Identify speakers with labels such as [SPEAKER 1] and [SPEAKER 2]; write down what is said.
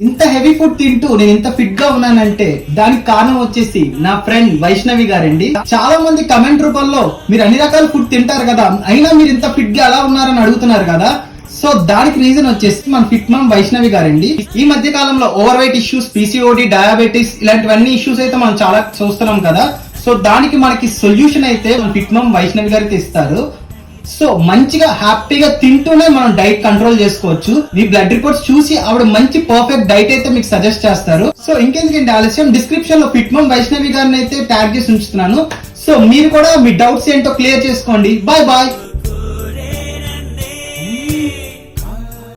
[SPEAKER 1] ఇంత heavy food తింటూ నేను ఇంత ఫిట్ గా ఉన్నానంటే దానికి కారణం వచ్చేసి నా ఫ్రెండ్ వైష్ణవి గారండి. చాలా మంది కమెంట్ రూపంలో మీరు అన్ని రకాల ఫుడ్ తింటారు కదా, అయినా మీరు ఇంత ఫిట్ గా ఎలా ఉన్నారని అడుగుతున్నారు కదా. సో దానికి రీజన్ వచ్చేసి మన ఫిట్ మామ్ వైష్ణవి గారండి. ఈ మధ్య కాలంలో over weight issues, PCOD, diabetes ఇలాంటివన్నీ ఇష్యూస్ అయితే మనం చాలా చూస్తున్నాం కదా. సో దానికి మనకి సొల్యూషన్ అయితే మన ఫిట్ మామ్ వైష్ణవి గారికి ఇస్తారు. సో మంచిగా హ్యాపీగా తింటూనే మనం డైట్ కంట్రోల్ చేసుకోవచ్చు. మీ బ్లడ్ రిపోర్ట్స్ చూసి ఆవిడ మంచి పర్ఫెక్ట్ డైట్ అయితే మీకు సజెస్ట్ చేస్తారు. సో ఇంకెందుకంటే ఆలస్యం, డిస్క్రిప్షన్ లో ఫిట్ మామ్ వైష్ణవి గారిని అయితే ట్యాగ్ చేసి ఉంచుతున్నాను. సో మీరు కూడా మీ డౌట్స్ ఏంటో క్లియర్ చేసుకోండి. Bye bye.